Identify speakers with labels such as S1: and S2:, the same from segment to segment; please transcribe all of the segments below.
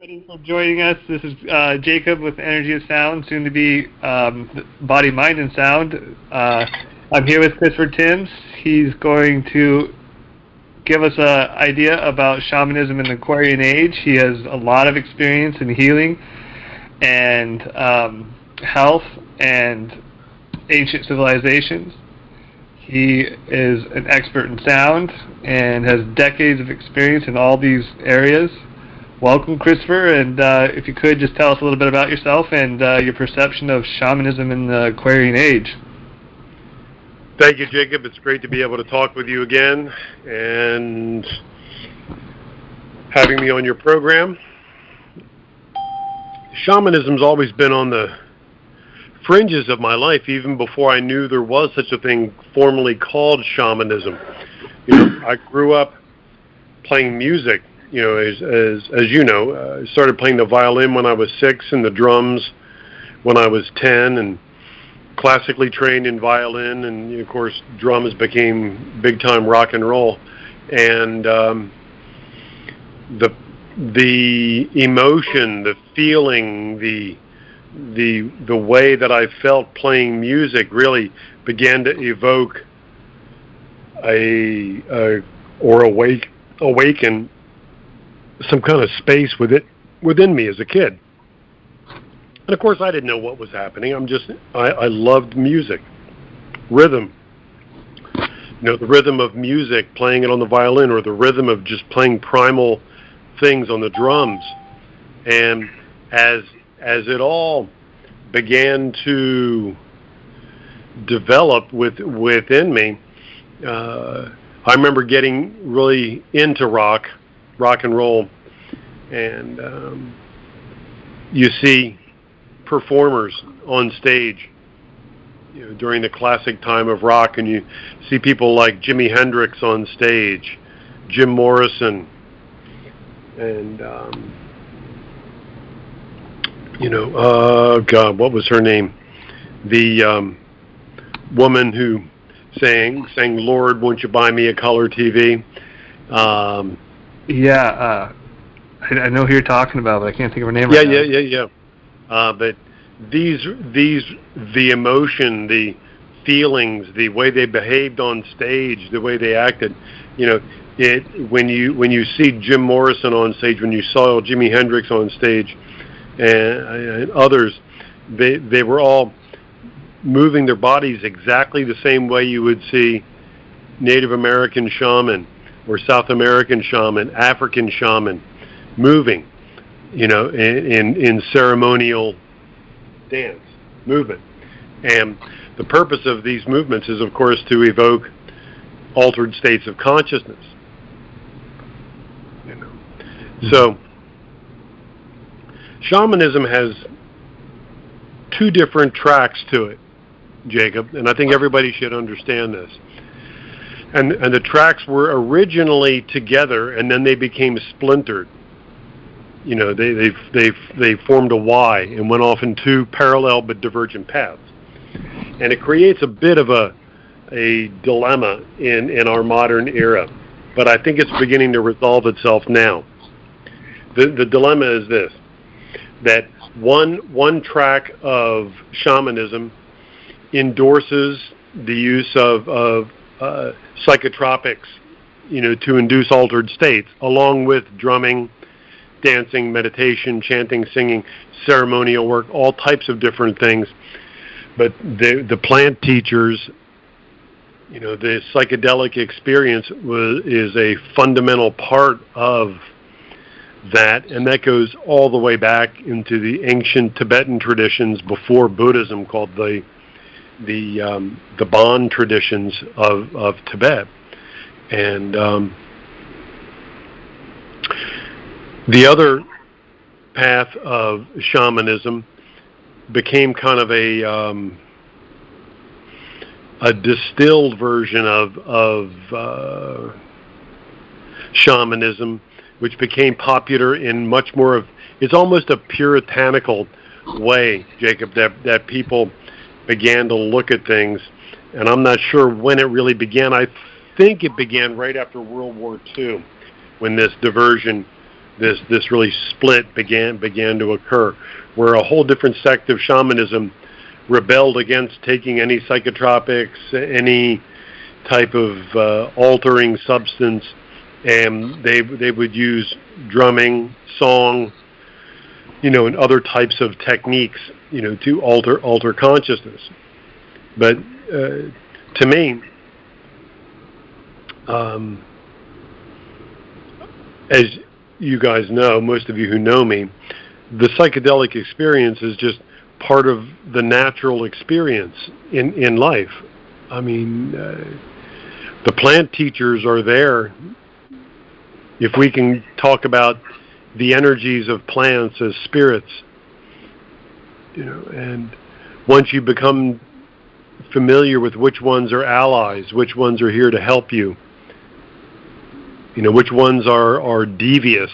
S1: Thanks for joining us. This is Jacob with Energy of Sound, soon to be Body, Mind, and Sound. I'm here with Christopher Timms. He's going to give us an idea about shamanism in the Aquarian age. He has a lot of experience in healing and health and ancient civilizations. He is an expert in sound and has decades of experience in all these areas. Welcome, Christopher, and if you could just tell us a little bit about yourself and your perception of shamanism in the Aquarian age.
S2: Thank you, Jacob. It's great to be able to talk with you again and having me on your program. Shamanism's always been on the fringes of my life, even before I knew there was such a thing formally called shamanism. I grew up playing music. As you know, I started playing the violin when I was 6 and the drums when I was 10, and classically trained in violin, and of course drums became big-time rock and roll. And the emotion, the feeling, the way that I felt playing music really began to evoke awaken some kind of space within me as a kid. And of course I didn't know what was happening. I loved music, rhythm. The rhythm of music, playing it on the violin, or the rhythm of just playing primal things on the drums. And as it all began to develop within me, I remember getting really into rock and roll, and you see performers on stage during the classic time of rock, and you see people like Jimi Hendrix on stage, Jim Morrison, and God, what was her name? The woman who sang "Lord, won't you buy me a color TV?"
S1: I know who you're talking about, but I can't think of her name right now.
S2: Yeah. But the emotion, the feelings, the way they behaved on stage, the way they acted, when you see Jim Morrison on stage, when you saw Jimi Hendrix on stage, and others, they were all moving their bodies exactly the same way you would see Native American shaman or South American shaman, African shaman, moving, in ceremonial dance movement. And the purpose of these movements is, of course, to evoke altered states of consciousness. So, shamanism has two different tracks to it, Jacob, and I think everybody should understand this. And the tracks were originally together, and then they became splintered. They formed a Y and went off in two parallel but divergent paths. And it creates a bit of a dilemma in our modern era, but I think it's beginning to resolve itself now. The dilemma is this: that one track of shamanism endorses the use of psychotropics, to induce altered states, along with drumming, dancing, meditation, chanting, singing, ceremonial work, all types of different things. But the plant teachers, the psychedelic experience is a fundamental part of that, and that goes all the way back into the ancient Tibetan traditions before Buddhism, called the Bon traditions of Tibet. And the other path of shamanism became kind of a distilled version of shamanism, which became popular in much more of, it's almost a puritanical way, Jacob, that people began to look at things. And I'm not sure when it really began. I think it began right after World War II, when this diversion this really split began to occur, where a whole different sect of shamanism rebelled against taking any psychotropics, any type of altering substance, and they would use drumming, song, and other types of techniques, to alter consciousness. But to me, as you guys know, most of you who know me, the psychedelic experience is just part of the natural experience in life. I mean, the plant teachers are there. If we can talk about the energies of plants as spirits, and once you become familiar with which ones are allies, which ones are here to help you, which ones are devious,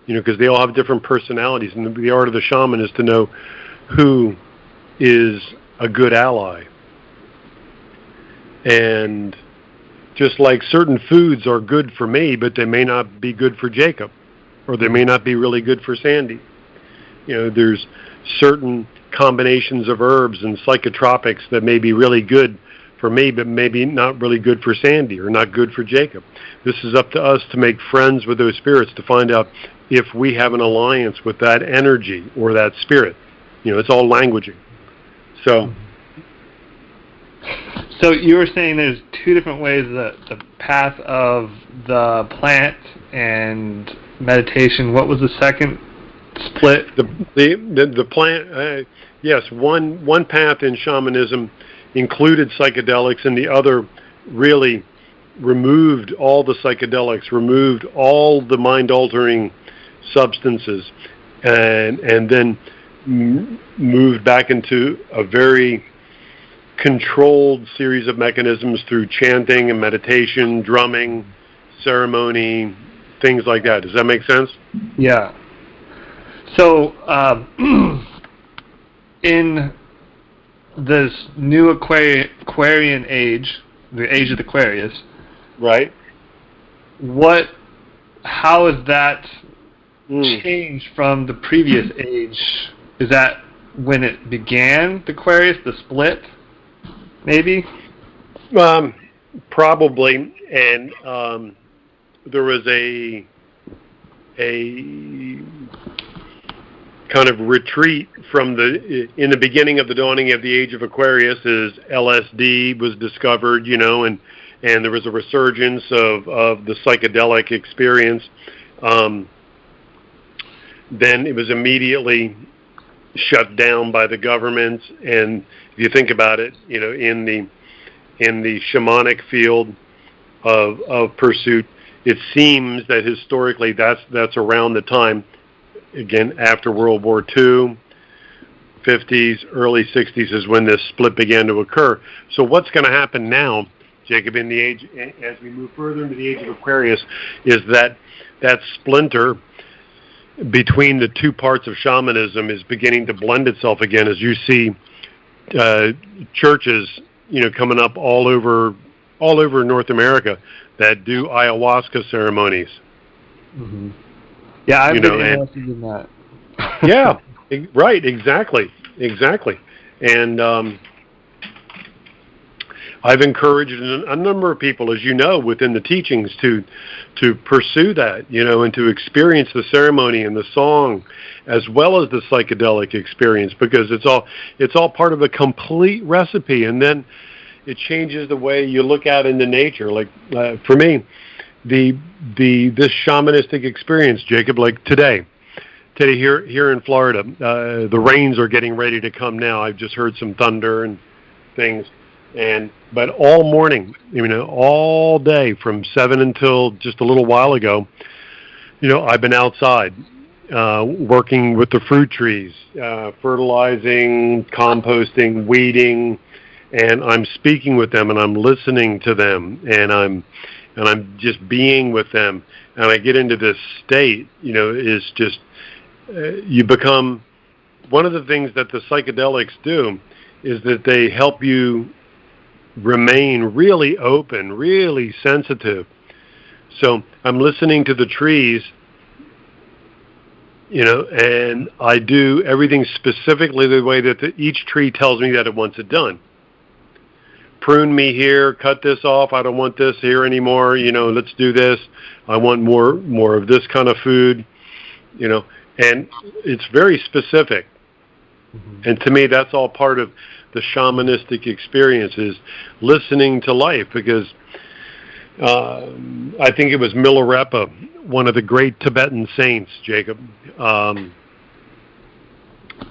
S2: because they all have different personalities, and the art of the shaman is to know who is a good ally. And just like certain foods are good for me, but they may not be good for Jacob, or they may not be really good for Sandy. There's certain combinations of herbs and psychotropics that may be really good for me, but maybe not really good for Sandy, or not good for Jacob. This is up to us to make friends with those spirits, to find out if we have an alliance with that energy or that spirit. It's all languaging.
S1: So you were saying there's two different ways, the path of the plant and meditation. What was the second split?
S2: The plant, yes, one path in shamanism included psychedelics, and the other really removed all the psychedelics, removed all the mind-altering substances, and then moved back into a very controlled series of mechanisms through chanting and meditation, drumming, ceremony, things like that. Does that make sense?
S1: Yeah. So, in this new Aquarian age, the age of Aquarius,
S2: right?
S1: How is that changed from the previous age? Is that when it began, the Aquarius, the split? Maybe?
S2: Probably, and there was a kind of retreat from in the beginning of the dawning of the age of Aquarius, as LSD was discovered, and there was a resurgence of the psychedelic experience. Then it was immediately shut down by the government, and if you think about it, in the shamanic field of pursuit, it seems that historically that's around the time, again, after World War II, 50s, early 60s is when this split began to occur. So what's going to happen now, Jacob, in the age, as we move further into the age of Aquarius, is that splinter between the two parts of shamanism is beginning to blend itself again, as you see churches, coming up all over North America that do ayahuasca ceremonies.
S1: Mm-hmm. Yeah, I've been interested in that.
S2: Yeah, right, exactly. And I've encouraged a number of people, as you know, within the teachings to pursue that, and to experience the ceremony and the song, as well as the psychedelic experience, because it's all part of a complete recipe, and then it changes the way you look out into nature. Like for me, this shamanistic experience, Jacob, like today here in Florida, the rains are getting ready to come now. I've just heard some thunder and things. But all morning, all day from 7 until just a little while ago, I've been outside working with the fruit trees, fertilizing, composting, weeding, and I'm speaking with them, and I'm listening to them, and I'm just being with them, and I get into this state, is just you become, one of the things that the psychedelics do is that they help you remain really open, really sensitive. So I'm listening to the trees, and I do everything specifically the way that each tree tells me that it wants it done. Prune me here, cut this off, I don't want this here anymore, let's do this. I want more of this kind of food, and it's very specific. Mm-hmm. And to me, that's all part of the shamanistic experience, is listening to life, because I think it was Milarepa, one of the great Tibetan saints, Jacob,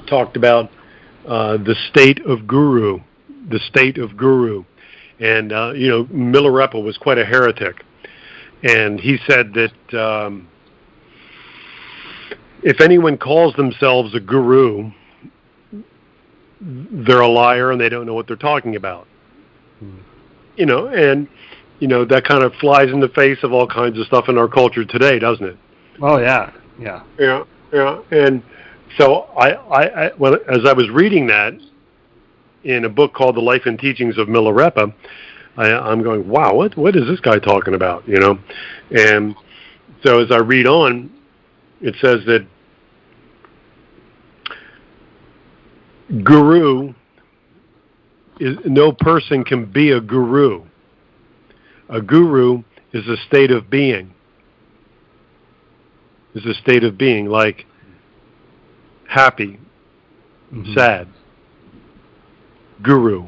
S2: talked about the state of guru. And, Milarepa was quite a heretic. And he said that if anyone calls themselves a guru, they're a liar and they don't know what they're talking about. That kind of flies in the face of all kinds of stuff in our culture today, doesn't it?
S1: Oh, yeah. Yeah.
S2: Yeah. And so as I was reading that in a book called The Life and Teachings of Milarepa, I'm going, wow, what is this guy talking about? And so as I read on, it says that guru is, no person can be a guru. A guru is a state of being. Like happy, sad. Guru.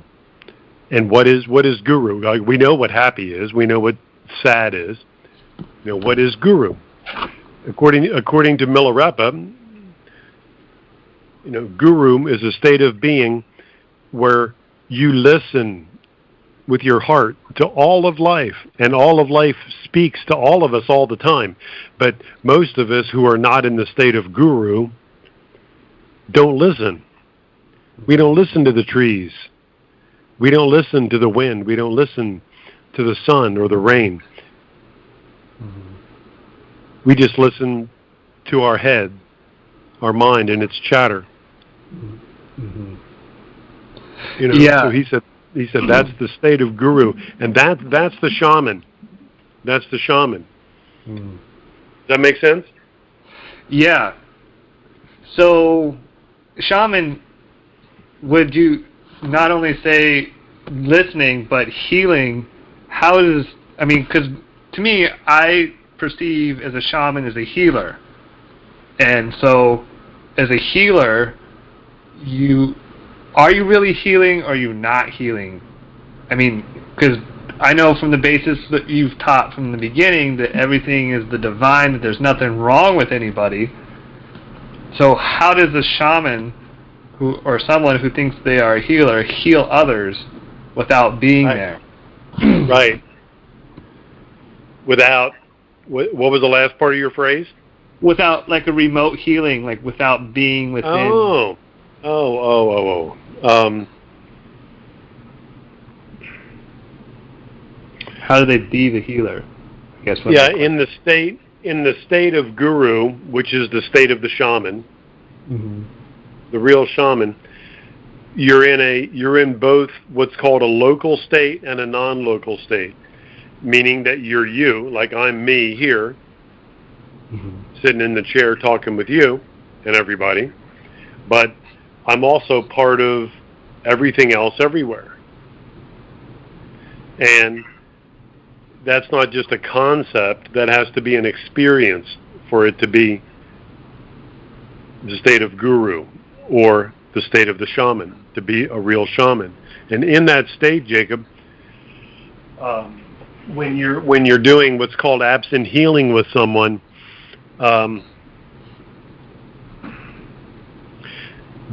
S2: And what is guru? Like, we know what happy is. We know what sad is. What is guru? According to Milarepa, guru is a state of being where you listen with your heart to all of life, and all of life speaks to all of us all the time. But most of us who are not in the state of guru don't listen. We don't listen to the trees. We don't listen to the wind. We don't listen to the sun or the rain. We just listen to our head, our mind, and its chatter. So he said that's the state of guru, and that's the shaman. That's the shaman. Does that make sense?
S1: Yeah. So, shaman, would you not only say listening, but healing? Because to me, I perceive as a shaman as a healer. And so, as a healer, are you really healing, or are you not healing? Because I know from the basis that you've taught from the beginning that everything is the divine, that there's nothing wrong with anybody. So how does a shaman or someone who thinks they are a healer heal others without being there?
S2: Right. Without, what was the last part of your phrase?
S1: Without, like, a remote healing, like without being within. How do they be the healer? I guess.
S2: In the state of guru, which is the state of the shaman, the real shaman, you're in both what's called a local state and a non-local state, meaning that you're you, like I'm me here, sitting in the chair talking with you and everybody, but I'm also part of everything else everywhere. And that's not just a concept, that has to be an experience for it to be the state of guru or the state of the shaman, to be a real shaman. And in that state, Jacob, when you're doing what's called absent healing with someone,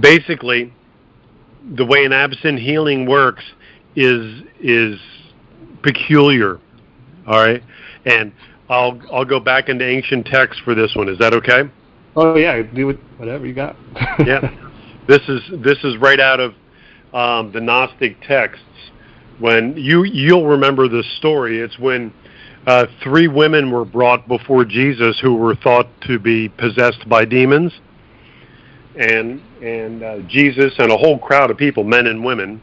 S2: basically, the way an absent healing works is peculiar. All right, and I'll go back into ancient texts for this one. Is that okay?
S1: Oh yeah, do it, whatever you got.
S2: Yeah, this is right out of the Gnostic texts. When you'll remember this story. It's when 3 women were brought before Jesus who were thought to be possessed by demons, and Jesus and a whole crowd of people, men and women,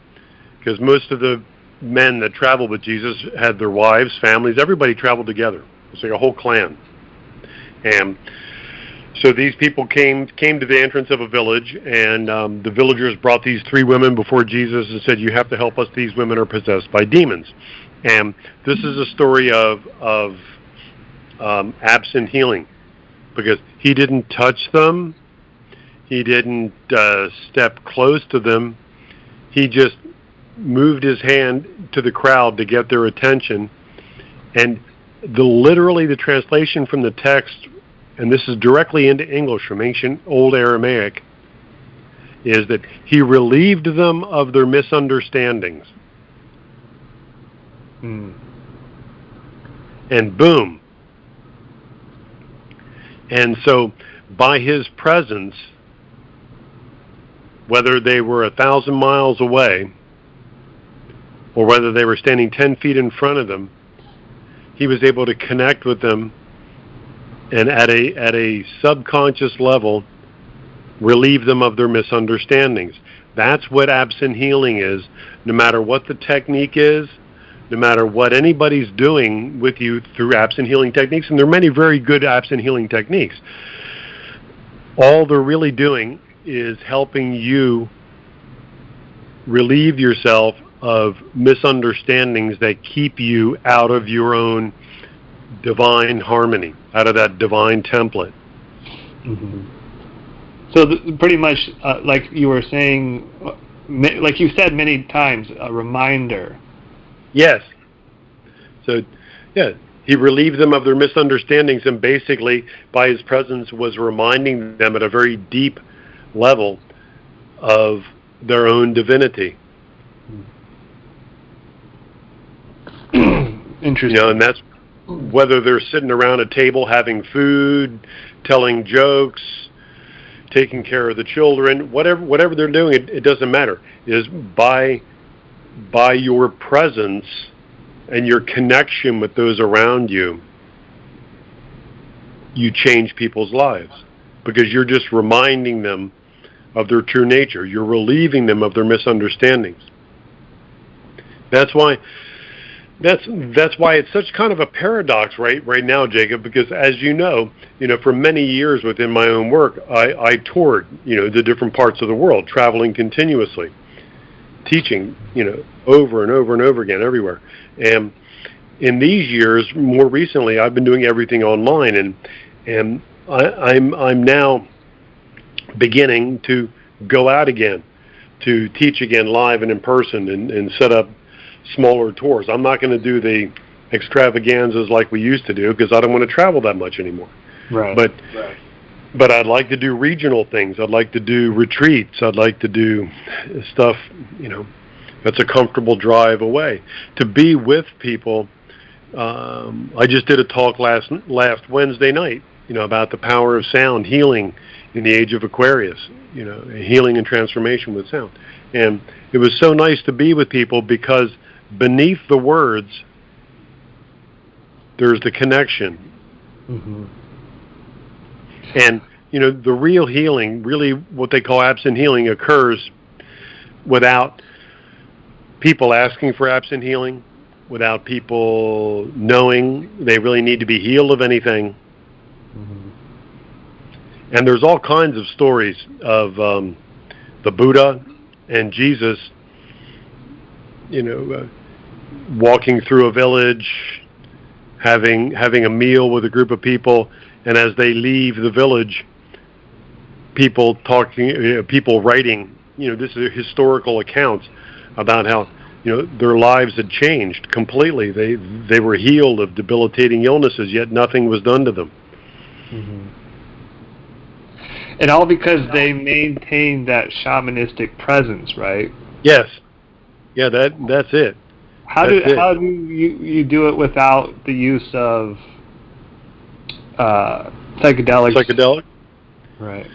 S2: because most of the men that traveled with Jesus had their wives, families, everybody traveled together. It's like a whole clan. And So these people came to the entrance of a village, and the villagers brought these 3 women before Jesus and said, "You have to help us. These women are possessed by demons." And this is a story of absent healing, because he didn't touch them, he didn't step close to them, he just moved his hand to the crowd to get their attention. And literally the translation from the text, and this is directly into English from ancient Old Aramaic, is that he relieved them of their misunderstandings. And boom. And so by his presence, whether they were 1,000 miles away or whether they were standing 10 feet in front of them, he was able to connect with them and at a subconscious level relieve them of their misunderstandings. That's what absent healing is. No matter what the technique is, no matter what anybody's doing with you through absent healing techniques, and there are many very good absent healing techniques, all they're really doing is helping you relieve yourself of misunderstandings that keep you out of your own divine harmony, out of that divine template.
S1: So pretty much, like you were saying, like you said many times, a reminder.
S2: Yes. So, yeah, he relieved them of their misunderstandings, and basically, by his presence, was reminding them at a very deep level of their own divinity.
S1: Interesting.
S2: You know, and that's whether they're sitting around a table having food, telling jokes, taking care of the children, whatever they're doing, it doesn't matter. It is by your presence and your connection with those around you, you change people's lives, because you're just reminding them of their true nature. You're relieving them of their misunderstandings. That's why it's such kind of a paradox right now, Jacob, because as you know, for many years within my own work, I toured, the different parts of the world, traveling continuously, teaching, over and over and over again, everywhere. And in these years, more recently, I've been doing everything online, and I'm now beginning to go out again, to teach again live and in person, and set up smaller tours. I'm not going to do the extravaganzas like we used to do, because I don't want to travel that much anymore.
S1: Right.
S2: But I'd like to do regional things. I'd like to do retreats. I'd like to do stuff, that's a comfortable drive away. To be with people. I just did a talk last Wednesday night, about the power of sound, healing in the age of Aquarius, healing and transformation with sound. And it was so nice to be with people, because beneath the words, there's the connection. And, the real healing, really what they call absent healing, occurs without people asking for absent healing, without people knowing they really need to be healed of anything. And there's all kinds of stories of the Buddha and Jesus, walking through a village, having a meal with a group of people, and as they leave the village, people writing, this is historical accounts about how, their lives had changed completely. They were healed of debilitating illnesses, yet nothing was done to them.
S1: And all because they maintained that shamanistic presence, right?
S2: Yes. Yeah, that's it.
S1: How do you do it without the use of psychedelics?
S2: Psychedelic?
S1: Right.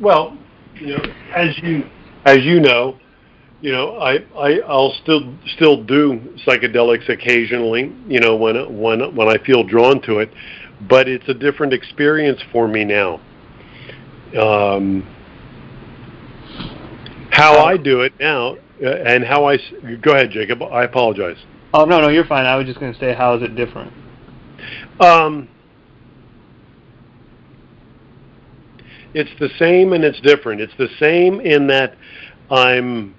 S2: Well, as you know, I'll still do psychedelics occasionally, when I feel drawn to it, but it's a different experience for me now. How I do it now, and how go ahead, Jacob. I apologize.
S1: Oh, no, you're fine. I was just going to say, how is it different?
S2: It's the same and it's different. It's the same in that I'm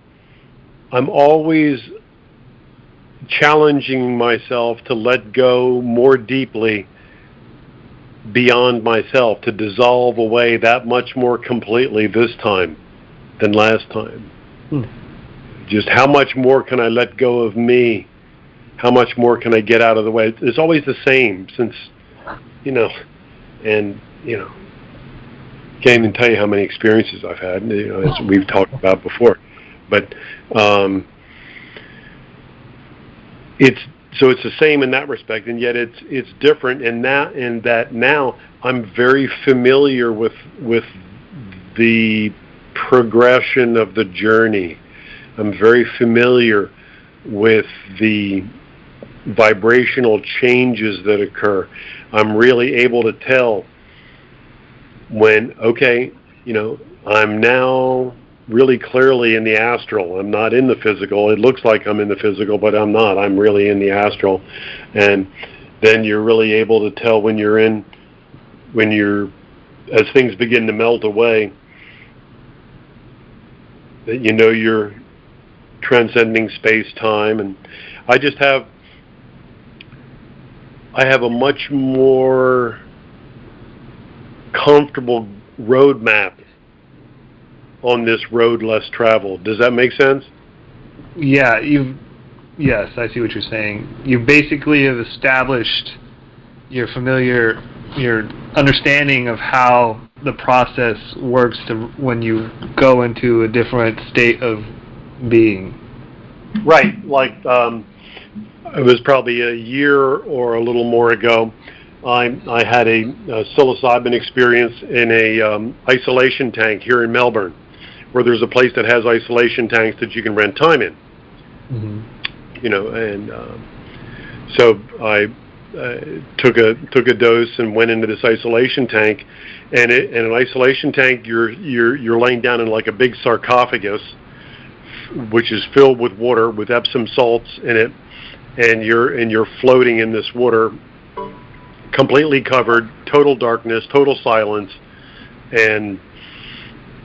S2: always challenging myself to let go more deeply beyond myself, to dissolve away that much more completely this time than last time. Just how much more can I let go of me? How much more can I get out of the way? It's always the same since, and, can't even tell you how many experiences I've had, as we've talked about before. But it's the same in that respect, and yet it's different in that now I'm very familiar with the progression of the journey. I'm very familiar with the vibrational changes that occur. I'm really able to tell when, I'm now really clearly in the astral. I'm not in the physical. It looks like I'm in the physical, but I'm not. I'm really in the astral. And then you're really able to tell as things begin to melt away, that you're transcending space-time. And I have a much more comfortable roadmap on this road less traveled. Does that make sense?
S1: Yeah, yes, I see what you're saying. You basically have established your understanding of how the process works when you go into a different state of being.
S2: Right, like it was probably a year or a little more ago, I had a psilocybin experience in a isolation tank here in Melbourne, where there's a place that has isolation tanks that you can rent time in. And so I took a dose and went into this isolation tank, and in an isolation tank you're laying down in like a big sarcophagus, which is filled with water with Epsom salts in it, and you're floating in this water, completely covered, total darkness, total silence, and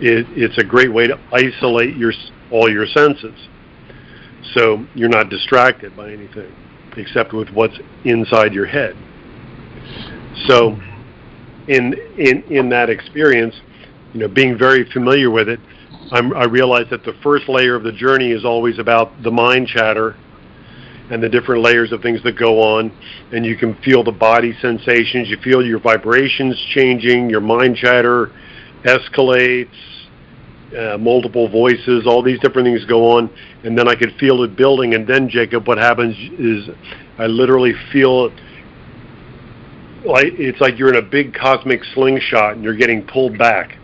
S2: it's a great way to isolate all your senses, so you're not distracted by anything except with what's inside your head. So in that experience, being very familiar with it, I realized that the first layer of the journey is always about the mind chatter and the different layers of things that go on, and you can feel the body sensations, you feel your vibrations changing, your mind chatter escalates, multiple voices, all these different things go on, and then I could feel it building, and then, Jacob, what happens is I literally feel it, like it's like you're in a big cosmic slingshot and you're getting pulled back.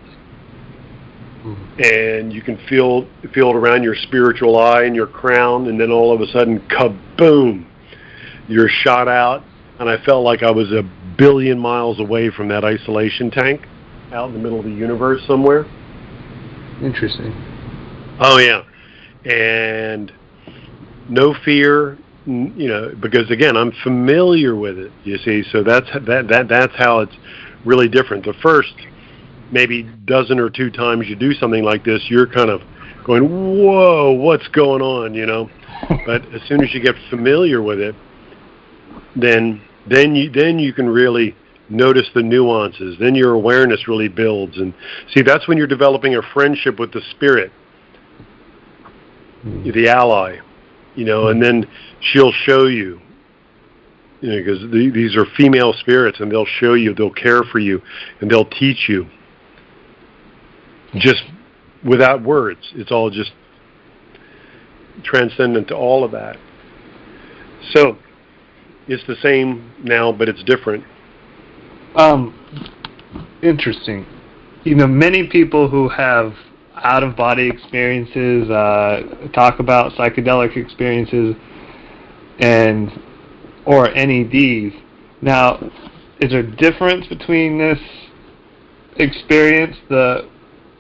S2: And you can feel it around your spiritual eye and your crown, and then all of a sudden, kaboom, you're shot out, and I felt like I was 1 billion miles away from that isolation tank, out in the middle of the universe somewhere.
S1: Interesting.
S2: Oh yeah, and no fear, because again, I'm familiar with it. You see, so that's how it's really different. The first maybe dozen or two times you do something like this, you're kind of going, whoa, what's going on, But as soon as you get familiar with it, then you can really notice the nuances. Then your awareness really builds. And see, that's when you're developing a friendship with the spirit, the ally, and then she'll show you, because these are female spirits, and they'll show you, they'll care for you, and they'll teach you. Just without words. It's all just transcendent to all of that. So it's the same now, but it's different.
S1: Interesting. Many people who have out-of-body experiences talk about psychedelic experiences or NEDs. Now, is there a difference between this experience,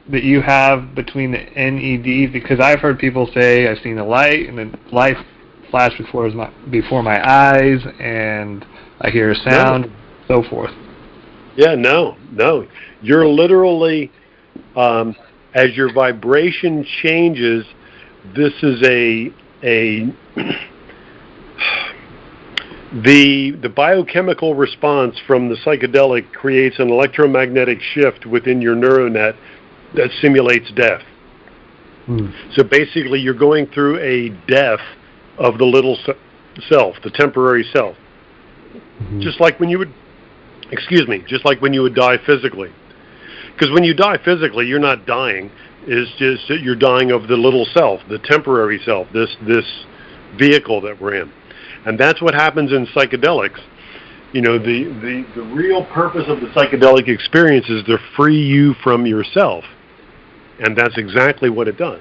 S1: that you have between the NEDs? Because I've heard people say, I've seen the light, and the light flashed before my eyes, and I hear a sound, so forth.
S2: Yeah, no. You're literally, as your vibration changes, this is a the biochemical response from the psychedelic creates an electromagnetic shift within your neuronet that simulates death. So basically, you're going through a death of the little self, the temporary self, just like when you would, just like when you would die physically. Because when you die physically, you're not dying. It's just that you're dying of the little self, the temporary self, this vehicle that we're in. And that's what happens in psychedelics. You know, the real purpose of the psychedelic experience is to free you from yourself. And that's exactly what it does.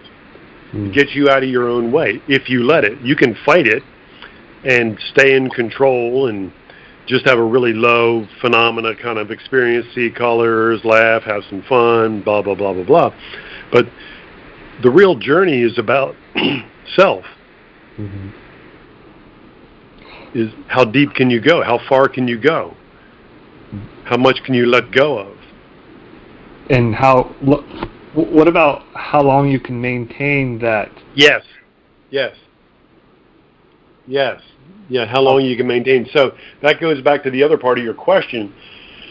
S2: It gets you out of your own way. If you let it, you can fight it and stay in control and just have a really low phenomena kind of experience, see colors, laugh, have some fun, blah, blah, blah, blah, blah. But the real journey is about self. Is how deep can you go? How far can you go? How much can you let go of?
S1: And what about how long you can maintain that?
S2: Yes. Yeah, how long you can maintain. So that goes back to the other part of your question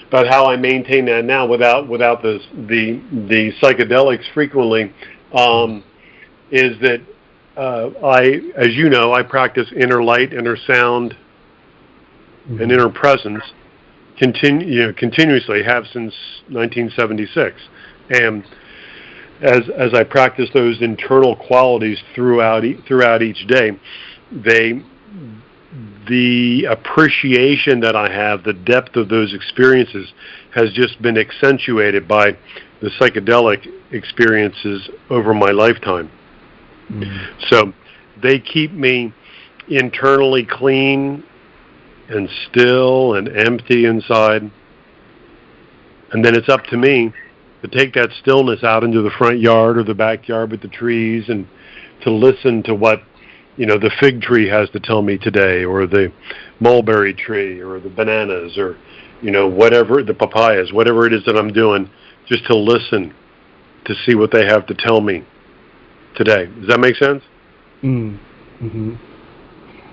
S2: about how I maintain that now without the psychedelics frequently. Is that as you know, I practice inner light, inner sound, and inner presence continuously, have since 1976. And as I practice those internal qualities throughout each day, the appreciation that I have, the depth of those experiences, has just been accentuated by the psychedelic experiences over my lifetime. So they keep me internally clean and still and empty inside. And then it's up to me to take that stillness out into the front yard or the backyard with the trees and to listen to what, the fig tree has to tell me today, or the mulberry tree, or the bananas, or, whatever, the papayas, whatever it is that I'm doing, just to listen to see what they have to tell me today. Does that make sense?
S1: Inner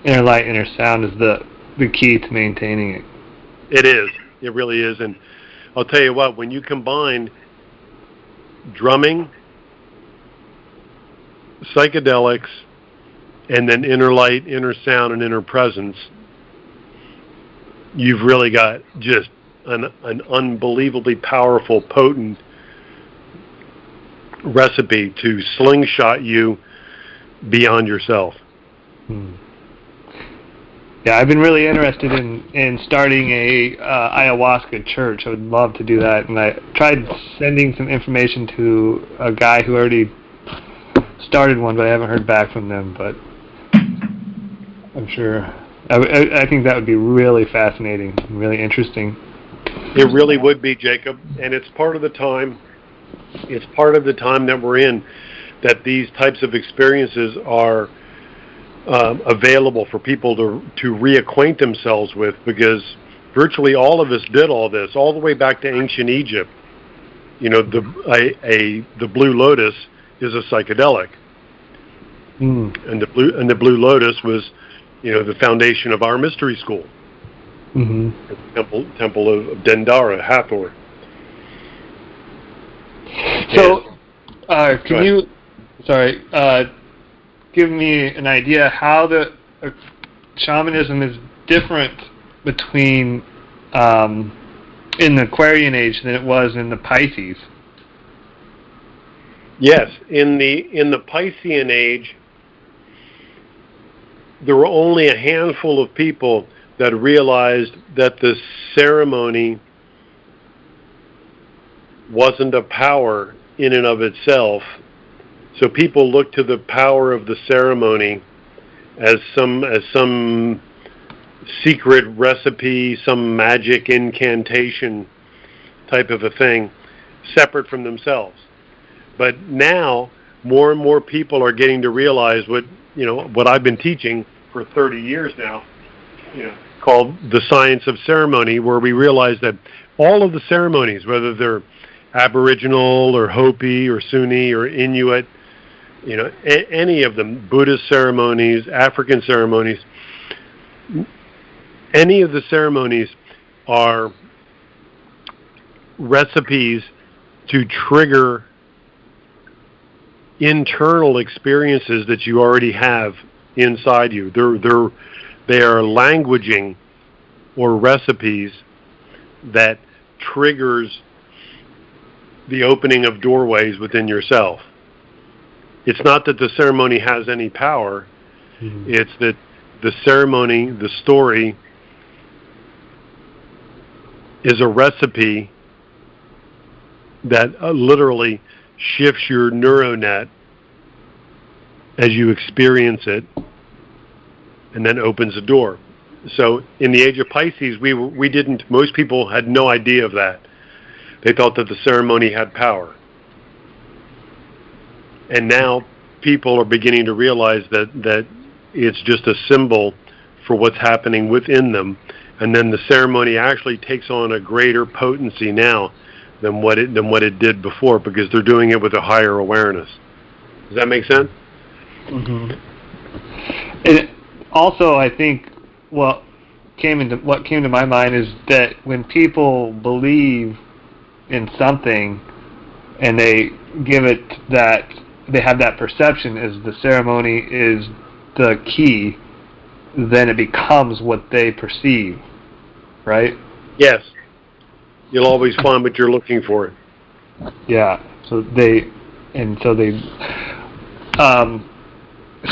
S1: light, inner sound is the key to maintaining it.
S2: It is. It really is. And I'll tell you what, when you combine drumming, psychedelics, and then inner light, inner sound, and inner presence, you've really got just an unbelievably powerful, potent recipe to slingshot you beyond yourself.
S1: Yeah, I've been really interested in starting a ayahuasca church. I would love to do that, and I tried sending some information to a guy who already started one, but I haven't heard back from them. But I'm sure I think that would be really fascinating, and really interesting.
S2: It really would be, Jacob, and it's part of the time. It's part of the time that we're in that these types of experiences are available for people to reacquaint themselves with, because virtually all of us did all this all the way back to ancient Egypt. The blue lotus is a psychedelic, and the blue lotus was, the foundation of our mystery school, the temple of Dendara, Hathor.
S1: So, can you, give me an idea how the shamanism is different between in the Aquarian age than it was in the Pisces?
S2: Yes, in the Piscean age, there were only a handful of people that realized that the ceremony wasn't a power in and of itself. So people looked to the power of the ceremony as some secret recipe, some magic incantation type of a thing, separate from themselves. But now, more and more people are getting to realize what I've been teaching for 30 years now. called The Science of Ceremony, where we realized that all of the ceremonies, whether they're Aboriginal or Hopi or Sunni or Inuit, any of them, Buddhist ceremonies, African ceremonies, any of the ceremonies are recipes to trigger internal experiences that you already have inside you. They are languaging or recipes that triggers the opening of doorways within yourself. It's not that the ceremony has any power. Mm-hmm. It's that the ceremony, the story, is a recipe that literally shifts your neuronet as you experience it, and then opens a door. So in the age of Pisces, most people had no idea of that. They thought that the ceremony had power. And now people are beginning to realize that it's just a symbol for what's happening within them, and then the ceremony actually takes on a greater potency now than what it did before, because they're doing it with a higher awareness. Does that make sense?
S1: Mm-hmm. And also, I think what came to my mind is that when people believe in something and they give it that, they have that perception as the ceremony is the key, then it becomes what they perceive, right?
S2: Yes. You'll always find what you're looking for.
S1: Yeah. So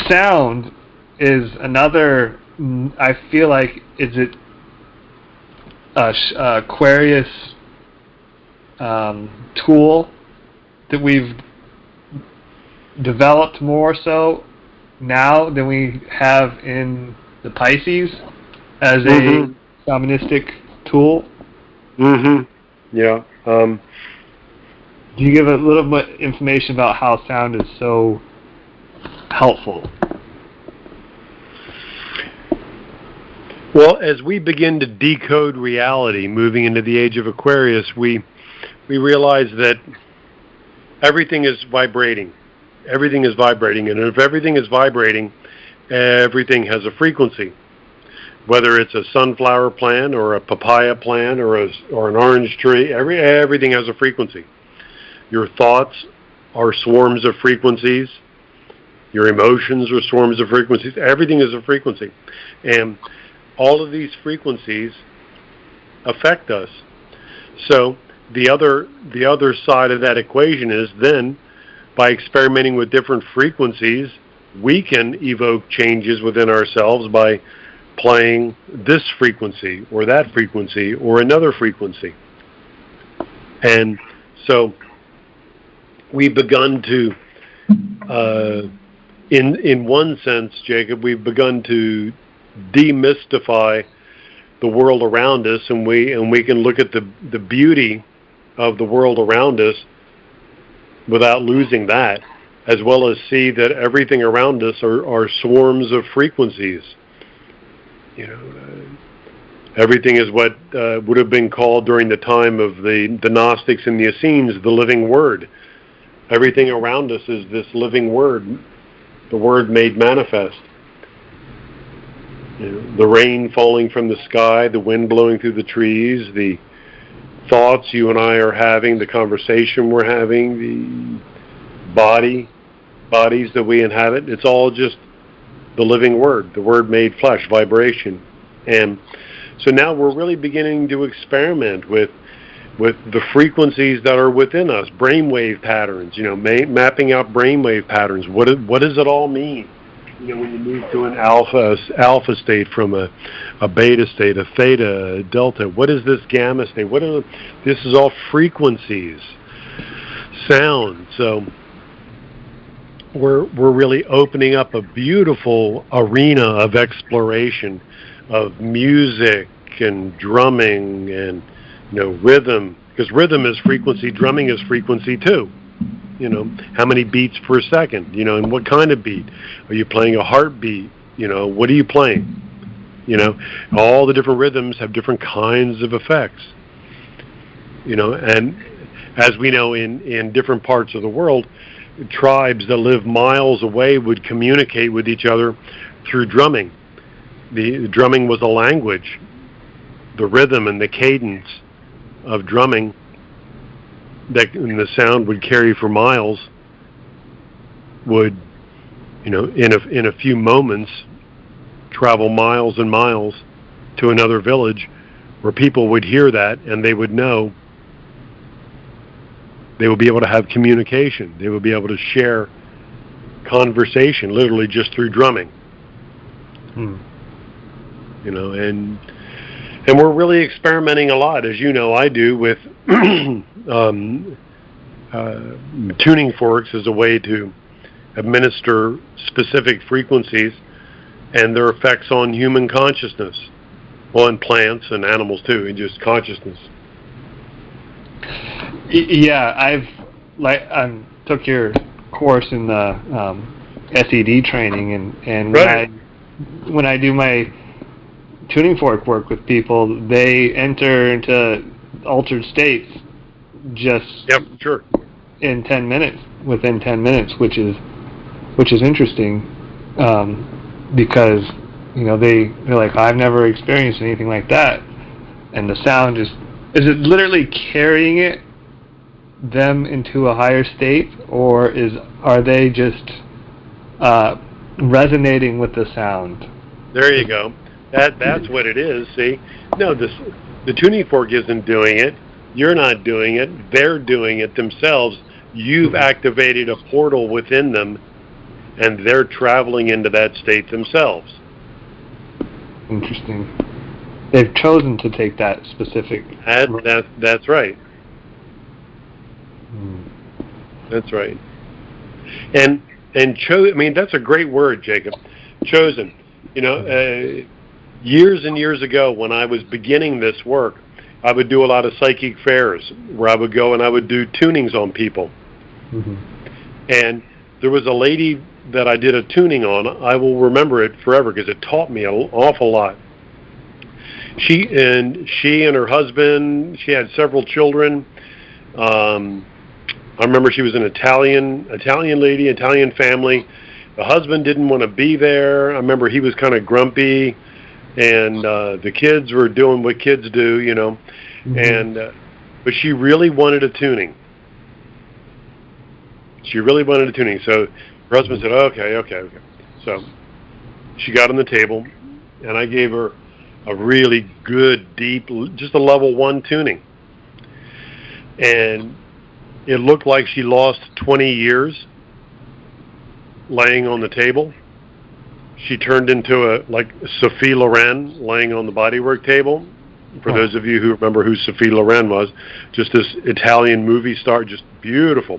S1: sound is another, I feel like, is it Aquarius tool that we've developed more so now than we have in the Pisces as a shamanistic tool?
S2: Mm-hmm. Yeah.
S1: Can you give a little bit information about how sound is so helpful?
S2: Well, as we begin to decode reality, moving into the age of Aquarius, we realize that everything is vibrating. Everything is vibrating, and if everything is vibrating, everything has a frequency. Whether it's a sunflower plant or a papaya plant or an orange tree, everything has a frequency. Your thoughts are swarms of frequencies. Your emotions are swarms of frequencies. Everything is a frequency. And all of these frequencies affect us. So the other side of that equation is then, by experimenting with different frequencies, we can evoke changes within ourselves by playing this frequency or that frequency or another frequency. And so we've begun to, in one sense, Jacob, we've begun to demystify the world around us, and we can look at the beauty of the world around us without losing that, as well as see that everything around us are swarms of frequencies. Everything is what would have been called during the time of the Gnostics and the Essenes the living word. Everything around us is this living word, the word made manifest. The rain falling from the sky, the wind blowing through the trees, the thoughts you and I are having, the conversation we're having, the bodies that we inhabit. It's all just the living word, the word made flesh, vibration. And so now we're really beginning to experiment with the frequencies that are within us, brainwave patterns, mapping out brainwave patterns. What does it all mean? When you move to an alpha state from a beta state, a theta, a delta, what is this gamma state? This is all frequencies, sound. So we're really opening up a beautiful arena of exploration of music and drumming and rhythm, because rhythm is frequency, drumming is frequency too. How many beats per second, and what kind of beat? Are you playing a heartbeat? What are you playing? all the different rhythms have different kinds of effects. And as we know, in different parts of the world, tribes that live miles away would communicate with each other through drumming. The drumming was a language. The rhythm and the cadence of drumming and the sound would carry for miles would, in a few moments, travel miles and miles to another village where people would hear that and they would know. They would be able to have communication. They would be able to share conversation, literally just through drumming. And we're really experimenting a lot, as you know I do, with tuning forks as a way to administer specific frequencies and their effects on human consciousness, on plants and animals too, and just consciousness.
S1: Yeah, I took your course in the SED training, and
S2: right.
S1: when I do my tuning fork work with people, they enter into altered states just
S2: sure.
S1: within 10 minutes, which is interesting, because they're like, I've never experienced anything like that, and the sound is it literally carrying them into a higher state, or are they just resonating with the sound?
S2: There you go. That's what it is. See, no, the tuning fork isn't doing it. You're not doing it. They're doing it themselves. You've activated a portal within them, and they're traveling into that state themselves.
S1: Interesting. They've chosen to take that specific.
S2: That's right. That's right. And I mean, that's a great word, Jacob. Chosen. Years and years ago, when I was beginning this work, I would do a lot of psychic fairs where I would go and I would do tunings on people. And there was a lady that I did a tuning on. I will remember it forever because it taught me an awful lot. She and her husband, she had several children. I remember she was an Italian lady, Italian family. The husband didn't want to be there. I remember he was kind of grumpy, and the kids were doing what kids do, and but she really wanted a tuning. So her husband said, okay. So she got on the table, and I gave her a really good, deep, just a level 1 tuning. And it looked like she lost 20 years laying on the table. She turned into like Sophie Loren laying on the bodywork table. For those of you who remember who Sophie Loren was, just this Italian movie star, just beautiful.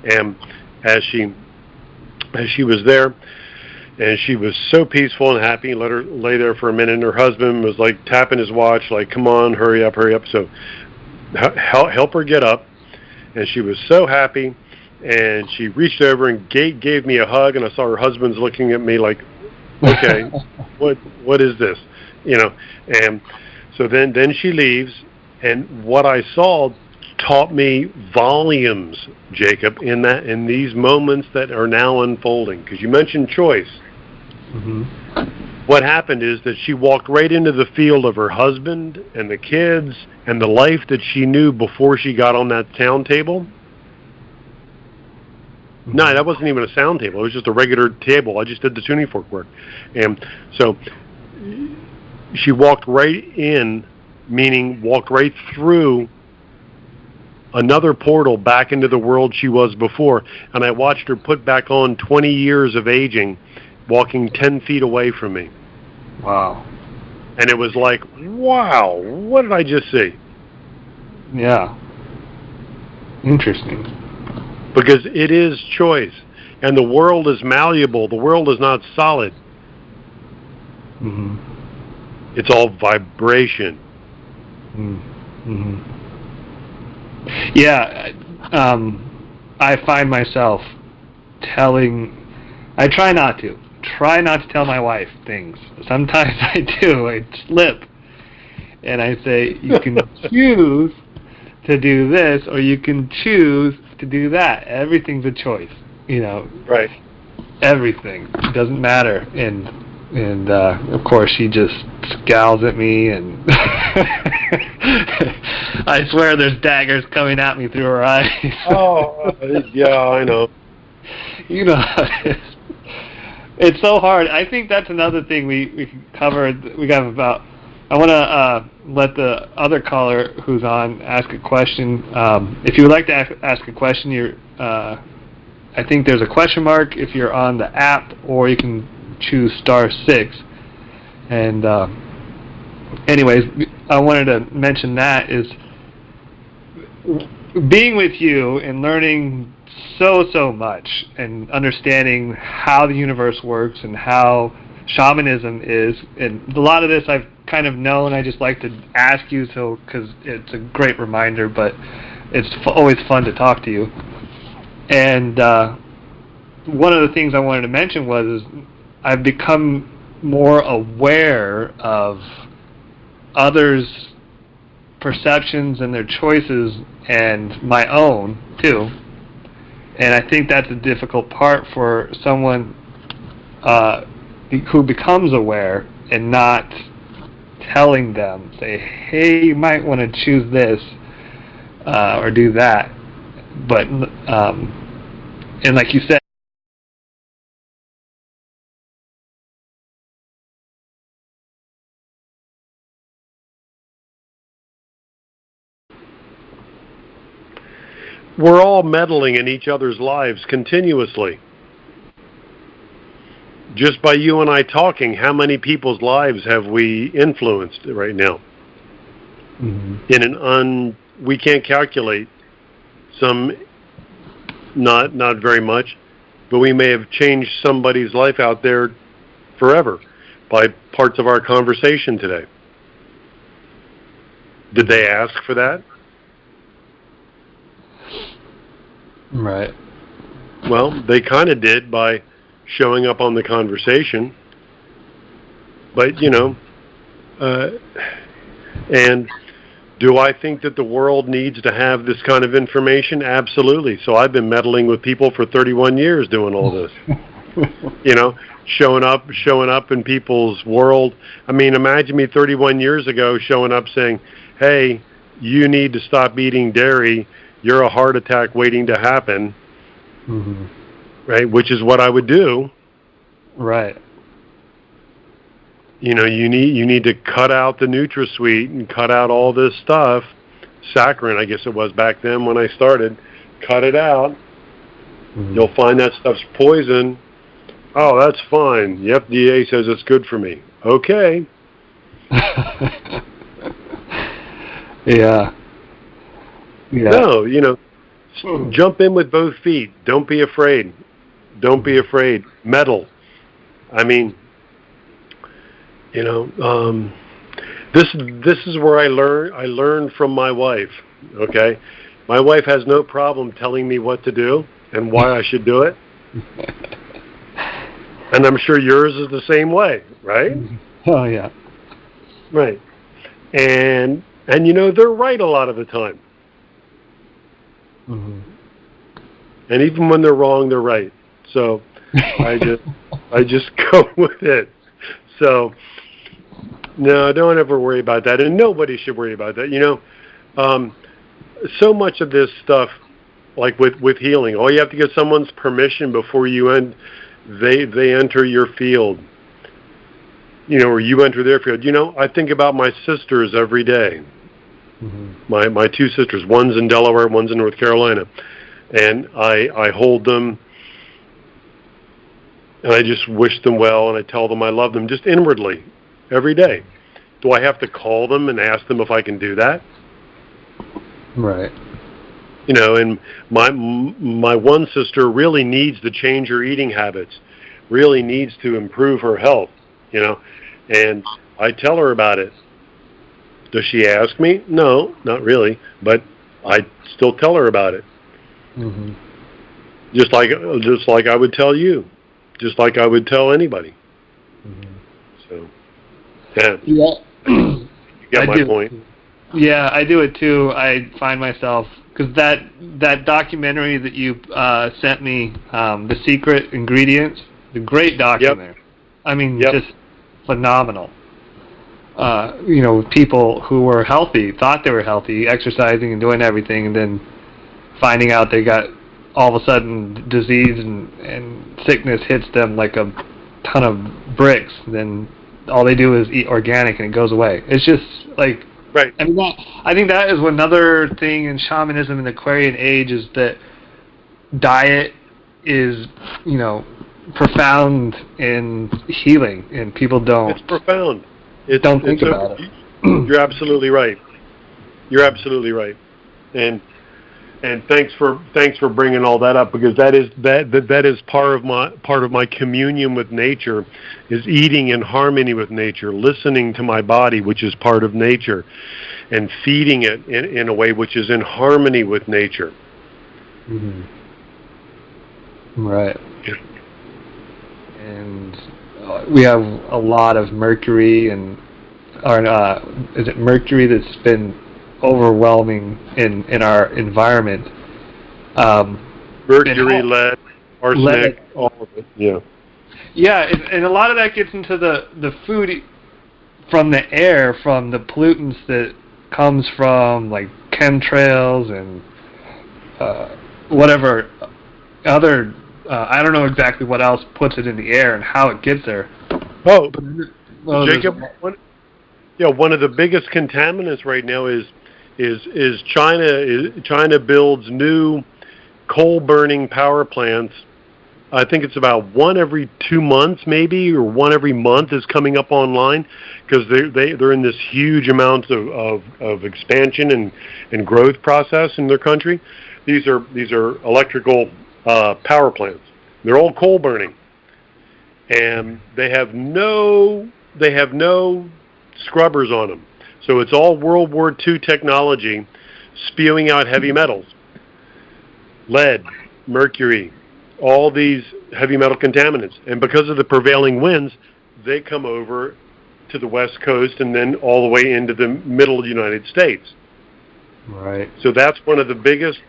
S2: And as she was there, and she was so peaceful and happy, let her lay there for a minute, and her husband was like tapping his watch, like, come on, hurry up. So help her get up. And she was so happy, and she reached over and gave me a hug, and I saw her husband's looking at me like, okay, what is this? And so then she leaves, and what I saw taught me volumes, Jacob, in these moments that are now unfolding. Because you mentioned choice. What happened is that she walked right into the field of her husband and the kids and the life that she knew before she got on that sound table. No, that wasn't even a sound table. It was just a regular table. I just did the tuning fork work. And so she walked right in, meaning walked right through another portal back into the world she was before. And I watched her put back on 20 years of aging, walking 10 feet away from me.
S1: Wow.
S2: And it was like, wow, what did I just see?
S1: Yeah. Interesting.
S2: Because it is choice. And the world is malleable. The world is not solid. It's all vibration.
S1: Yeah. I find myself I try not to try not to tell my wife things. Sometimes I do. I slip. And I say, you can choose to do this, or you can choose to do that. Everything's a choice, you know.
S2: Right.
S1: Everything. It doesn't matter. And of course, she just scowls at me, and I swear there's daggers coming at me through her eyes.
S2: Oh, yeah, I know.
S1: You know how it is. It's so hard. I think that's another thing we covered. We got about. I want to let the other caller who's on ask a question. If you would like to ask a question, I think there's a question mark if you're on the app, or you can choose *6. And anyways, I wanted to mention that is being with you and learning so much and understanding how the universe works and how shamanism is. And a lot of this I've kind of known. I just like to ask you because it's a great reminder, but it's always fun to talk to you. And one of the things I wanted to mention was I've become more aware of others' perceptions and their choices and my own too. And I think that's a difficult part for someone who becomes aware and not telling them, say, hey, you might want to choose this or do that. But, and like you said,
S2: we're all meddling in each other's lives continuously. Just by you and I talking, how many people's lives have we influenced right now? Mm-hmm. We can't calculate. Some, not very much, but we may have changed somebody's life out there forever by parts of our conversation today. Did they ask for that?
S1: Right.
S2: Well, they kind of did by showing up on the conversation. But, you know, and do I think that the world needs to have this kind of information? Absolutely. So I've been meddling with people for 31 years doing all this. You know, showing up in people's world. I mean, imagine me 31 years ago showing up saying, hey, you need to stop eating dairy. You're a heart attack waiting to happen. Mm-hmm. Right? Which is what I would do.
S1: Right.
S2: You know, you need to cut out the NutraSweet and cut out all this stuff. Saccharin, I guess it was back then when I started. Cut it out. Mm-hmm. You'll find that stuff's poison. Oh, that's fine. The FDA says it's good for me. Okay.
S1: Yeah.
S2: No, you know, jump in with both feet. Don't be afraid. Don't be afraid. Meddle. I mean, you know, this is where I learned from my wife. Okay, my wife has no problem telling me what to do and why I should do it. And I'm sure yours is the same way, right?
S1: Oh yeah.
S2: Right. And you know, they're right a lot of the time. Mm-hmm. And even when they're wrong, they're right. So I just go with it. So no, don't ever worry about that, and nobody should worry about that. You know, so much of this stuff, like with healing, all you have to get someone's permission before you they enter your field. You know, or you enter their field. You know, I think about my sisters every day. Mm-hmm. My two sisters, one's in Delaware, one's in North Carolina, and I hold them, and I just wish them well, and I tell them I love them just inwardly every day. Do I have to call them and ask them if I can do that?
S1: Right.
S2: You know, and my one sister really needs to change her eating habits, really needs to improve her health, you know, and I tell her about it. Does she ask me? No, not really, but I still tell her about it. Mm-hmm. Just like I would tell you. just like I would tell anybody.
S1: Mm-hmm.
S2: So, yeah.
S1: Yeah.
S2: You get my point.
S1: Yeah, I do it too. I find myself, because that documentary that you sent me, The Secret Ingredients, the great documentary.
S2: Yep.
S1: I mean,
S2: Yep.
S1: just phenomenal. People who were healthy, thought they were healthy, exercising and doing everything, and then finding out they got, all of a sudden, disease and sickness hits them like a ton of bricks. Then all they do is eat organic and it goes away. It's just like,
S2: right.
S1: I mean, I think that is another thing in shamanism in the Aquarian age, is that diet is, profound in healing, and people don't.
S2: It's profound.
S1: Don't think about it.
S2: You're absolutely right. You're absolutely right. And thanks for bringing all that up, because that is part of my communion with nature, is eating in harmony with nature, listening to my body, which is part of nature, and feeding it in a way which is in harmony with nature.
S1: Mm-hmm. Right.
S2: Yeah.
S1: And we have a lot of mercury, is it mercury that's been overwhelming in our environment?
S2: Mercury, lead, arsenic, all of it. Yeah.
S1: Yeah, and a lot of that gets into the food from the air, from the pollutants that comes from like chemtrails and whatever other. I don't know exactly what else puts it in the air and how it gets there.
S2: Oh, Jacob, one of the biggest contaminants right now is China. China builds new coal burning power plants. I think it's about one every 2 months, maybe, or one every month is coming up online, because they're in this huge amount of expansion and growth process in their country. These are electrical power plants. They're all coal burning, and they have no scrubbers on them. So it's all World War II technology, spewing out heavy metals, lead, mercury, all these heavy metal contaminants. And because of the prevailing winds, they come over to the West Coast and then all the way into the middle United States.
S1: Right.
S2: So that's one of the biggest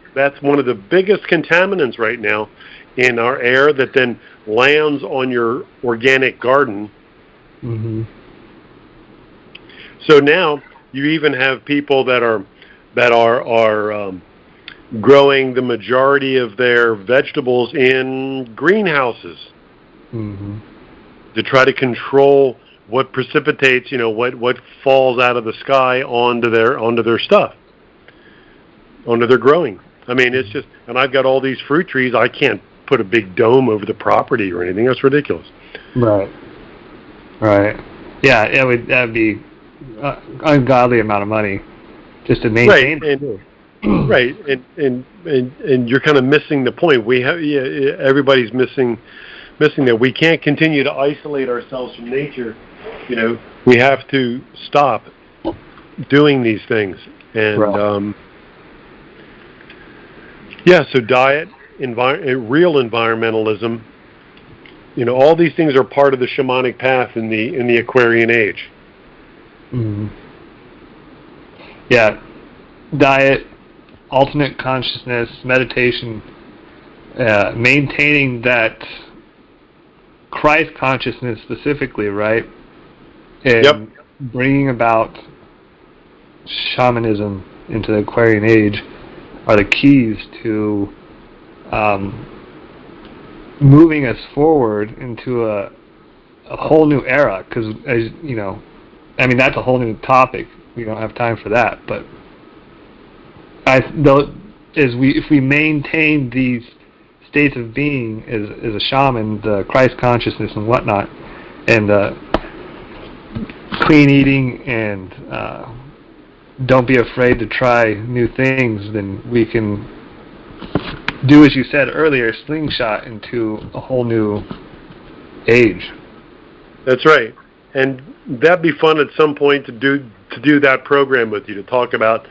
S2: contaminants right now in our air, that then lands on your organic garden.
S1: Mm-hmm.
S2: So now you even have people that are growing the majority of their vegetables in greenhouses.
S1: Mm-hmm.
S2: To try to control what precipitates, what falls out of the sky onto their stuff, onto their growing. I mean, it's just, and I've got all these fruit trees. I can't put a big dome over the property or anything. That's ridiculous.
S1: Right. Yeah, that'd be ungodly amount of money just to maintain.
S2: Right, and you're kind of missing the point. Everybody's missing that we can't continue to isolate ourselves from nature. We have to stop doing these things. And
S1: right.
S2: So diet, real environmentalism. All these things are part of the shamanic path in the Aquarian age.
S1: Mm-hmm. Yeah, diet, alternate consciousness, meditation, maintaining that Christ consciousness specifically, right? And bringing about shamanism into the Aquarian age are the keys to moving us forward into a whole new era. Because, as you know, that's a whole new topic. We don't have time for that, but if we maintain these states of being as a shaman, the Christ consciousness and whatnot, and clean eating, and don't be afraid to try new things, then we can do, as you said earlier, slingshot into a whole new age.
S2: That's right, and that'd be fun at some point to do that program with you, to talk about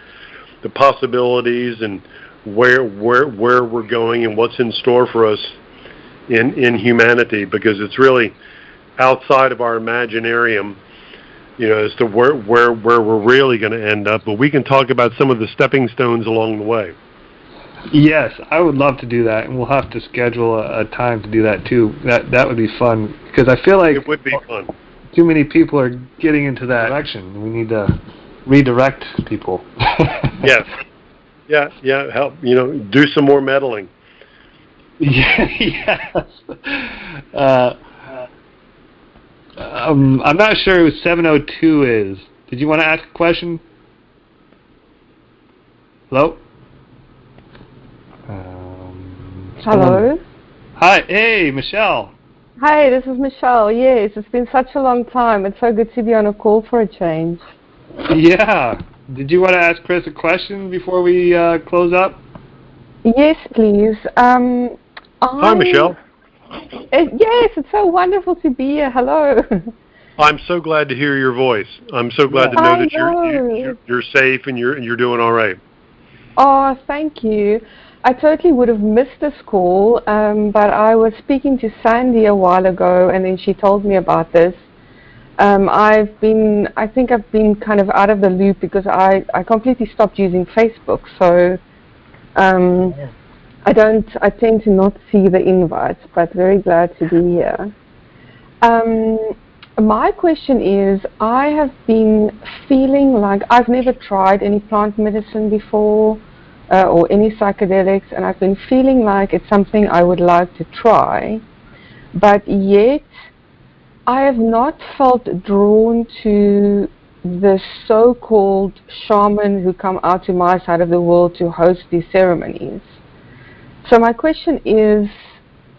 S2: the possibilities and where we're going and what's in store for us in humanity, because it's really outside of our imaginarium, as to where we're really going to end up. But we can talk about some of the stepping stones along the way.
S1: Yes, I would love to do that, and we'll have to schedule a time to do that too. That would be fun, because I feel like
S2: it would be fun.
S1: Too many people are getting into that direction. We need to redirect people.
S2: Yes. Yeah. Help. Do some more meddling.
S1: Yes. I'm not sure who 702 is. Did you want to ask a question? Hello?
S3: Hello?
S1: Hi. Hey, Michelle.
S3: Hi, this is Michelle. Yes, it's been such a long time. It's so good to be on a call for a change.
S1: Yeah. Did you want to ask Chris a question before we close up?
S3: Yes, please.
S2: Hi, Michelle.
S3: Yes, it's so wonderful to be here. Hello.
S2: I'm so glad to hear your voice. I'm so glad to know that you're safe and you're doing all right.
S3: Oh, thank you. I totally would have missed this call, but I was speaking to Sandy a while ago, and then she told me about this. I think I've been kind of out of the loop because I completely stopped using Facebook, so I tend to not see the invites, but very glad to be here. My question is, I have been feeling like I've never tried any plant medicine before, or any psychedelics, and I've been feeling like it's something I would like to try, but yet I have not felt drawn to the so-called shaman who come out to my side of the world to host these ceremonies. So my question is,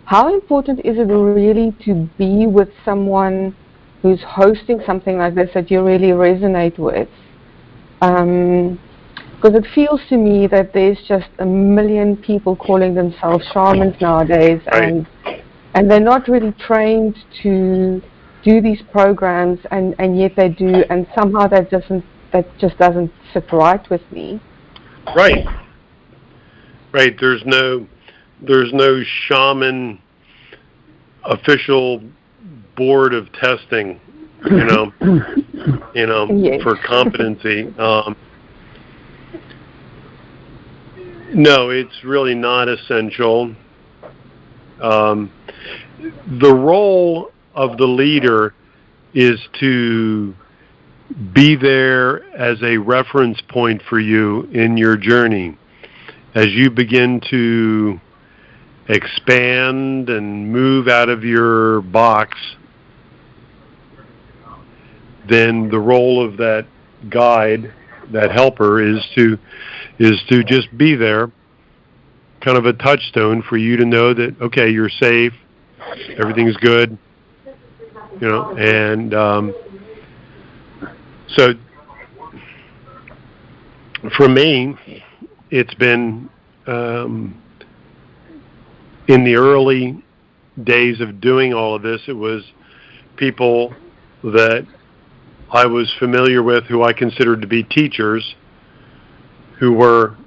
S3: how important is it really to be with someone who's hosting something like this that you really resonate with? Because it feels to me that there's just a million people calling themselves shamans nowadays,
S2: right.
S3: and they're not really trained to do these programs, and yet they do, and somehow that just doesn't sit right with me.
S2: Right. There's no shaman official board of testing,
S3: Yes.
S2: for competency. No, it's really not essential. The role of the leader is to be there as a reference point for you in your journey. As you begin to expand and move out of your box, then the role of that guide, that helper, is to just be there, kind of a touchstone for you to know that, okay, you're safe, everything's good, and so for me, it's been in the early days of doing all of this, it was people that I was familiar with who I considered to be teachers, who were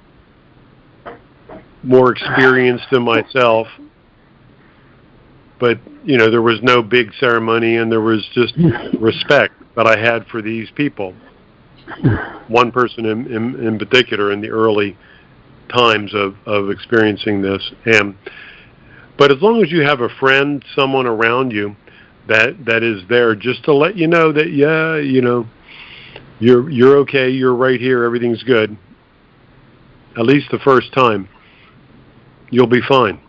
S2: more experienced than myself, but there was no big ceremony, and there was just respect that I had for these people. One person in particular in the early times of experiencing this, but as long as you have a friend, someone around you that is there just to let you know that you're okay, you're right here, everything's good. At least the first time, you'll be fine.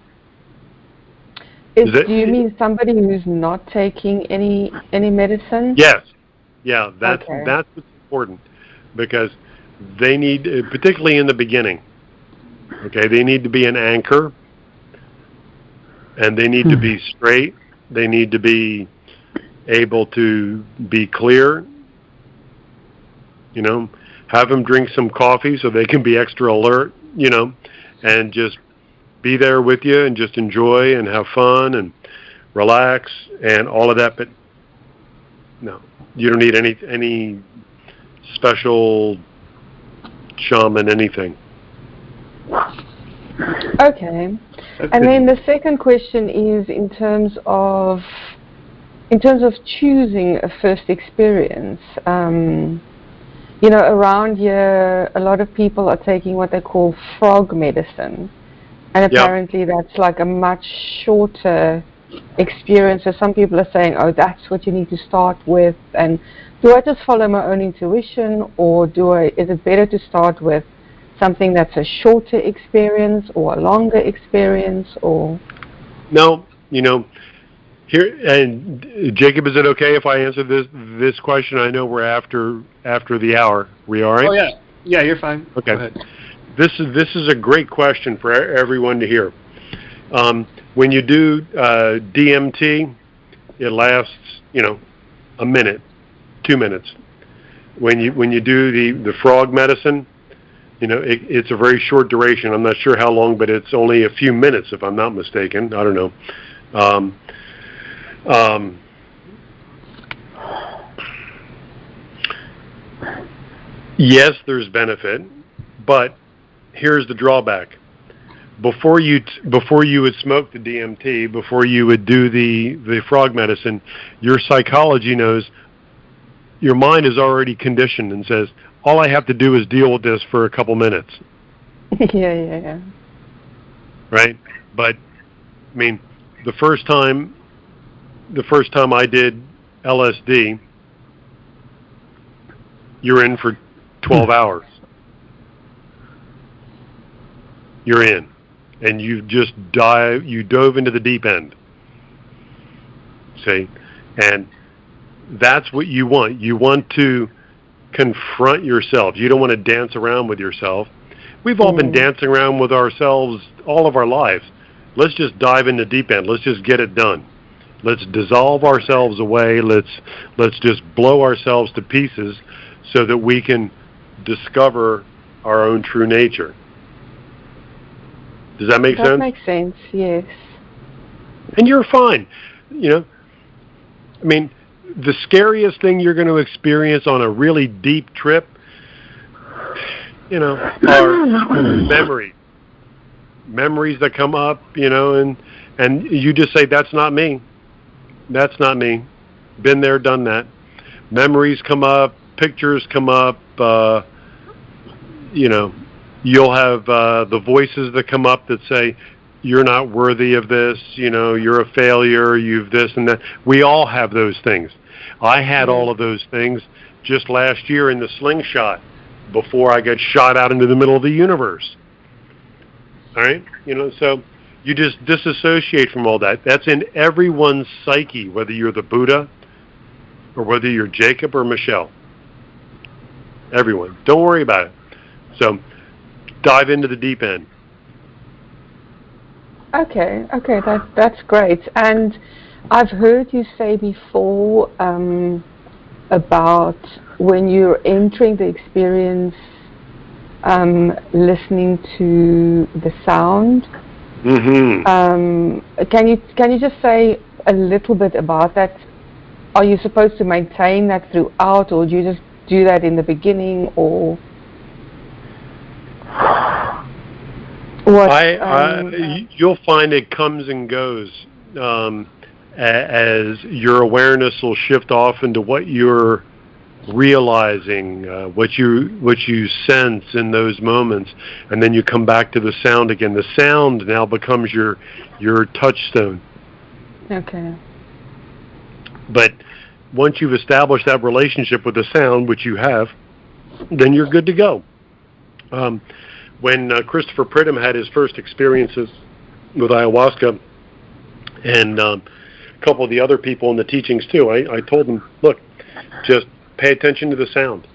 S3: Do you mean somebody who's not taking any medicine?
S2: Yes. Yeah, that's
S3: Okay.
S2: That's what's important, because they need, particularly in the beginning, okay, they need to be an anchor, and they need to be straight. They need to be able to be clear. Have them drink some coffee so they can be extra alert, and just be there with you and just enjoy and have fun and relax and all of that. But no, you don't need any special shaman anything.
S3: Okay. And then the second question is in terms of choosing a first experience. You know, around here, a lot of people are taking what they call frog medicine, and apparently that's like a much shorter experience. So some people are saying, oh, that's what you need to start with. And do I just follow my own intuition, or is it better to start with something that's a shorter experience or a longer experience? Or
S2: no, you know, here, and Jacob, is it okay if I answer this question? I know we're after the hour. We all right?
S1: Oh yeah, you're fine.
S2: Okay.
S1: Go ahead.
S2: This is a great question for everyone to hear. When you do DMT, it lasts, you know, a minute, 2 minutes. When you do the frog medicine, you know, it's a very short duration. I'm not sure how long, but it's only a few minutes, if I'm not mistaken. I don't know. Yes, there's benefit, but here's the drawback. Before you would smoke the DMT, before you would do the frog medicine, your psychology knows, your mind is already conditioned and says, all I have to do is deal with this for a couple minutes.
S3: yeah.
S2: Right? But I mean, the first time I did LSD, you're in for 12 hours. You're in. And you just dove into the deep end. See? And that's what you want. You want to confront yourself. You don't want to dance around with yourself. We've all been dancing around with ourselves all of our lives. Let's just dive in the deep end. Let's just get it done. Let's dissolve ourselves away. Let's just blow ourselves to pieces so that we can discover our own true nature. Does that make sense?
S3: That makes sense, yes.
S2: And you're fine. You know, I mean, the scariest thing you're going to experience on a really deep trip, you know, are memories that come up, you know, and you just say, that's not me. That's not me. Been there, done that. Memories come up, pictures come up, you know, you'll have the voices that come up that say, you're not worthy of this, you know, you're a failure, you've this and that. We all have those things. I had all of those things just last year in the slingshot before I got shot out into the middle of the universe. All right? You know, so you just disassociate from all that. That's in everyone's psyche, whether you're the Buddha or whether you're Jacob or Michelle. Everyone. Don't worry about it. So dive into the deep end.
S3: Okay, that's great. And I've heard you say before about when you're entering the experience, listening to the sound.
S2: Mm-hmm.
S3: Can you just say a little bit about that? Are you supposed to maintain that throughout, or do you just do that in the beginning, or what?
S2: You'll find it comes and goes as your awareness will shift off into what you're realizing, what you sense in those moments, and then you come back to the sound again. The sound now becomes your touchstone.
S3: Okay.
S2: But once you've established that relationship with the sound, which you have, then you're good to go. When Christopher Pridham had his first experiences with ayahuasca, and a couple of the other people in the teachings too, I told them, look, just pay attention to the sound.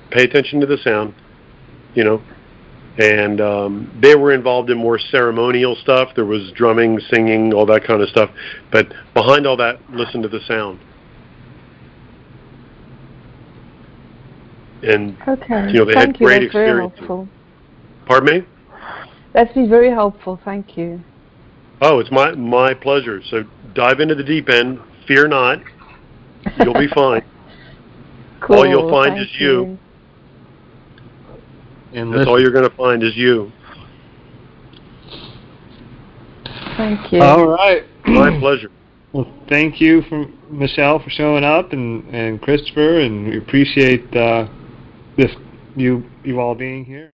S2: Pay attention to the sound, you know. And they were involved in more ceremonial stuff. There was drumming, singing, all that kind of stuff. But behind all that, listen to the sound. And
S3: okay.
S2: You know, they had great experiences. Pardon me?
S3: That's been very helpful. Thank you.
S2: Oh, it's my pleasure. So dive into the deep end. Fear not. You'll be fine.
S3: Cool.
S2: All you'll find is you.
S1: And
S2: That's all you're going to find is you.
S3: Thank you.
S1: All right.
S2: My pleasure.
S1: Well, thank you, Michelle, for showing up, and Christopher, and we appreciate you all being here.